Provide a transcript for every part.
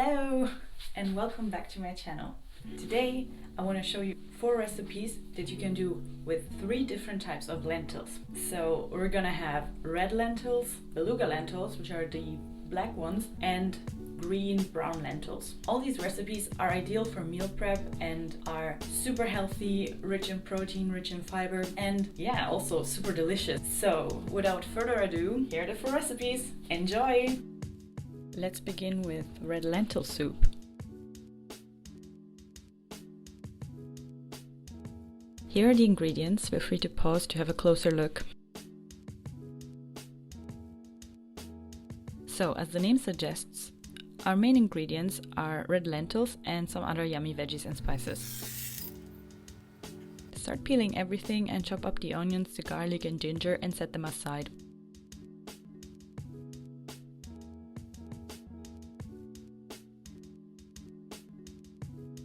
Hello and welcome back to my channel. Today I want to show you 4 recipes that you can do with 3 different types of lentils. So we're gonna have red lentils, beluga lentils, which are the black ones, and green brown lentils. All these recipes are ideal for meal prep and are super healthy, rich in protein, rich in fiber, and yeah, also super delicious. So without further ado, here are the 4 recipes. Enjoy! Let's begin with red lentil soup. Here are the ingredients. Feel free to pause to have a closer look. So, as the name suggests, our main ingredients are red lentils and some other yummy veggies and spices. Start peeling everything and chop up the onions, the garlic and ginger and set them aside.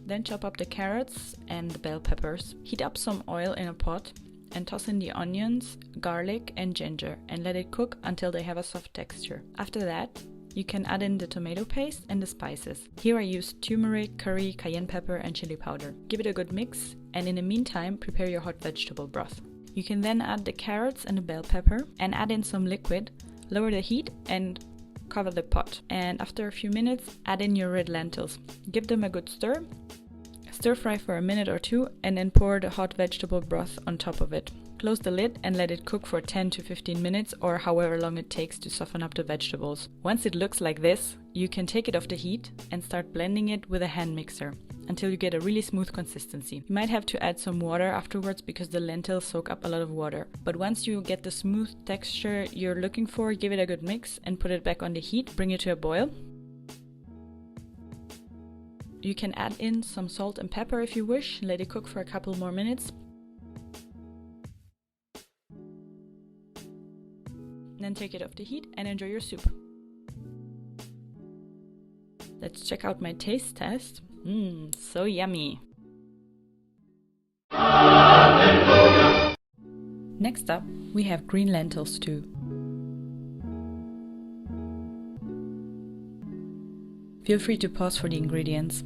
Then chop up the carrots and the bell peppers. Heat up some oil in a pot and toss in the onions, garlic and ginger and let it cook until they have a soft texture. After that, you can add in the tomato paste and the spices. Here I used turmeric, curry, cayenne pepper and chili powder. Give it a good mix and in the meantime prepare your hot vegetable broth. You can then add the carrots and the bell pepper and add in some liquid, lower the heat and cover the pot. And after a few minutes, add in your red lentils. Give them a good stir. Stir fry for a minute or 2 and then pour the hot vegetable broth on top of it. Close the lid and let it cook for 10 to 15 minutes or however long it takes to soften up the vegetables. Once it looks like this, you can take it off the heat and start blending it with a hand mixer until you get a really smooth consistency. You might have to add some water afterwards because the lentils soak up a lot of water. But once you get the smooth texture you're looking for, give it a good mix and put it back on the heat. Bring it to a boil. You can add in some salt and pepper if you wish, let it cook for a couple more minutes. Then take it off the heat and enjoy your soup. Let's check out my taste test. So yummy! Next up, we have green lentil stew. Feel free to pause for the ingredients.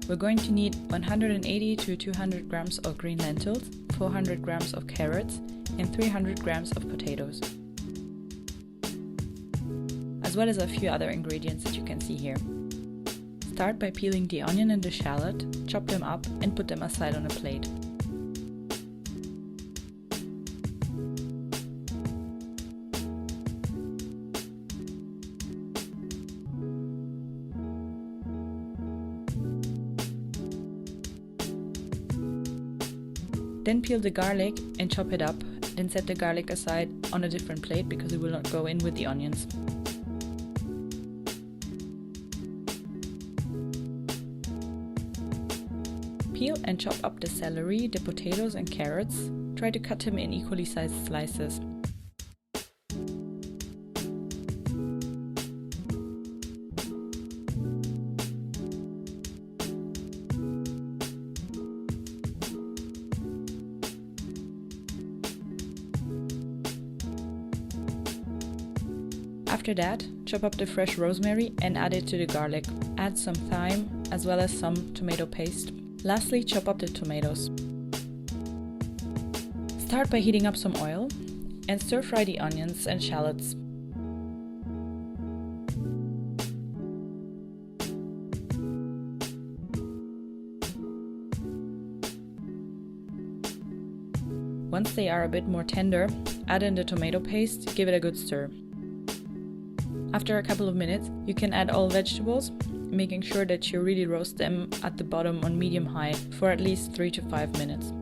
We're going to need 180 to 200 grams of green lentils, 400 grams of carrots, and 300 grams of potatoes, as well as a few other ingredients that you can see here. Start by peeling the onion and the shallot, chop them up and put them aside on a plate. Then peel the garlic and chop it up, then set the garlic aside on a different plate because it will not go in with the onions. Peel and chop up the celery, the potatoes and carrots. Try to cut them in equally sized slices. After that, chop up the fresh rosemary and add it to the garlic. Add some thyme as well as some tomato paste. Lastly, chop up the tomatoes. Start by heating up some oil and stir fry the onions and shallots. Once they are a bit more tender, add in the tomato paste, give it a good stir. After a couple of minutes, you can add all vegetables, making sure that you really roast them at the bottom on medium-high for at least 3 to 5 minutes.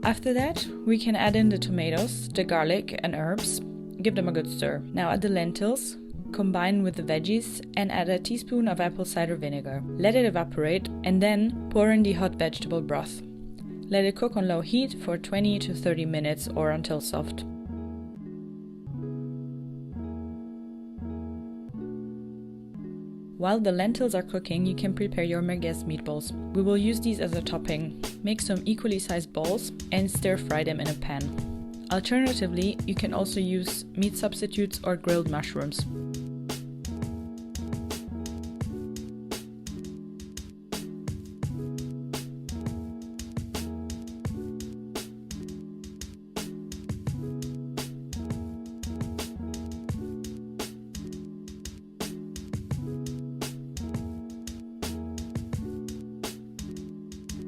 After that, we can add in the tomatoes, the garlic and herbs, give them a good stir. Now add the lentils, combine with the veggies and add a teaspoon of apple cider vinegar. Let it evaporate and then pour in the hot vegetable broth. Let it cook on low heat for 20 to 30 minutes or until soft. While the lentils are cooking, you can prepare your merguez meatballs. We will use these as a topping. Make some equally sized balls and stir fry them in a pan. Alternatively, you can also use meat substitutes or grilled mushrooms.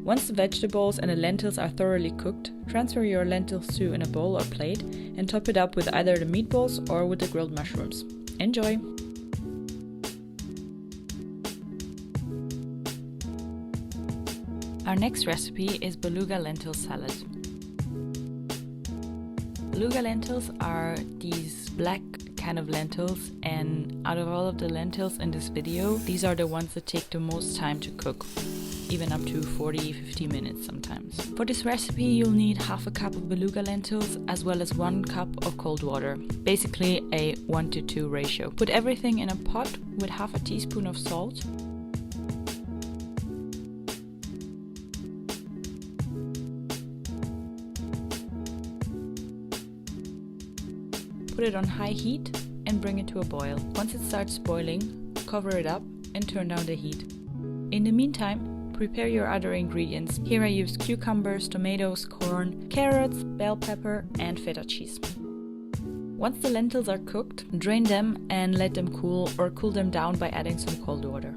Once the vegetables and the lentils are thoroughly cooked, transfer your lentil stew in a bowl or plate and top it up with either the meatballs or with the grilled mushrooms. Enjoy! Our next recipe is Beluga lentil salad. Beluga lentils are these black kind of lentils, and out of all of the lentils in this video, these are the ones that take the most time to cook. Even up to 40-50 minutes sometimes. For this recipe, you'll need half a cup of beluga lentils as well as 1 cup of cold water, basically a 1:2 ratio. Put everything in a pot with half a teaspoon of salt. Put it on high heat and bring it to a boil. Once it starts boiling, cover it up and turn down the heat. In the meantime, prepare your other ingredients. Here I used cucumbers, tomatoes, corn, carrots, bell pepper and feta cheese. Once the lentils are cooked, drain them and let them cool or cool them down by adding some cold water.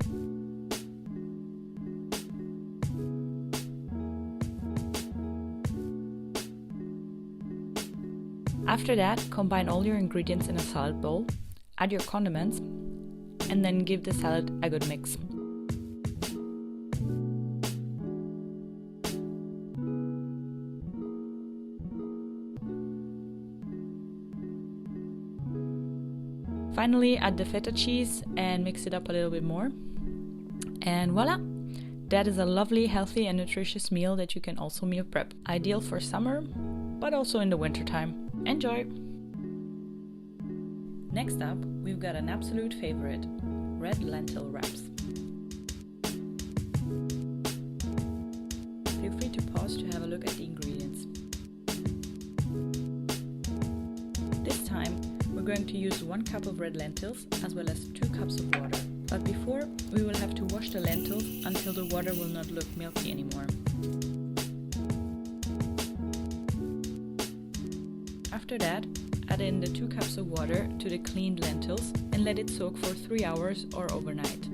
After that, combine all your ingredients in a salad bowl, add your condiments and then give the salad a good mix. Finally, add the feta cheese and mix it up a little bit more. And voila! That is a lovely, healthy and nutritious meal that you can also meal prep. Ideal for summer, but also in the winter time. Enjoy! Next up, we've got an absolute favorite, red lentil wraps. Feel free to pause to have a look at the ingredients. This time, we're going to use 1 cup of red lentils as well as 2 cups of water. But before, we will have to wash the lentils until the water will not look milky anymore. After that, add in the 2 cups of water to the cleaned lentils and let it soak for 3 hours or overnight.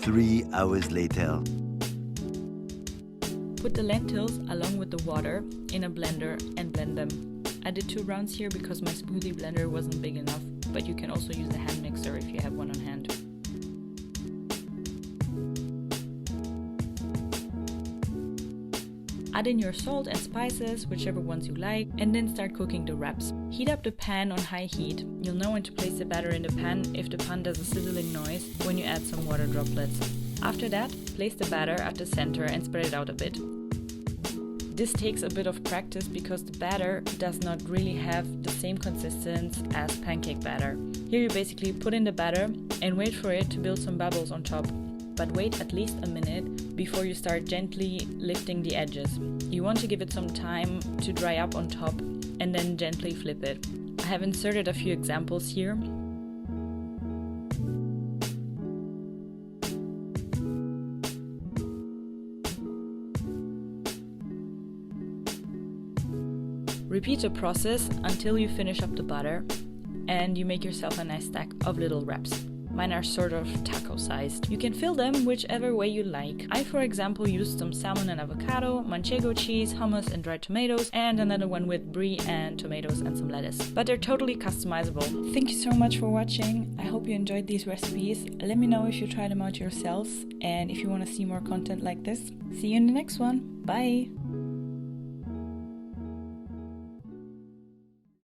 3 hours later. Put the lentils along with the water in a blender and blend them. I did 2 rounds here because my smoothie blender wasn't big enough, but you can also use a hand mixer if you have one on hand. Add in your salt and spices, whichever ones you like, and then start cooking the wraps. Heat up the pan on high heat. You'll know when to place the batter in the pan if the pan does a sizzling noise when you add some water droplets. After that, place the batter at the center and spread it out a bit. This takes a bit of practice because the batter does not really have the same consistency as pancake batter. Here you basically put in the batter and wait for it to build some bubbles on top. But wait at least a minute before you start gently lifting the edges. You want to give it some time to dry up on top and then gently flip it. I have inserted a few examples here. Repeat the process until you finish up the butter and you make yourself a nice stack of little wraps. Mine are sort of taco sized. You can fill them whichever way you like. I, for example, used some salmon and avocado, manchego cheese, hummus and dried tomatoes, and another one with brie and tomatoes and some lettuce. But they're totally customizable. Thank you so much for watching. I hope you enjoyed these recipes. Let me know if you try them out yourselves and if you want to see more content like this. See you in the next one. Bye!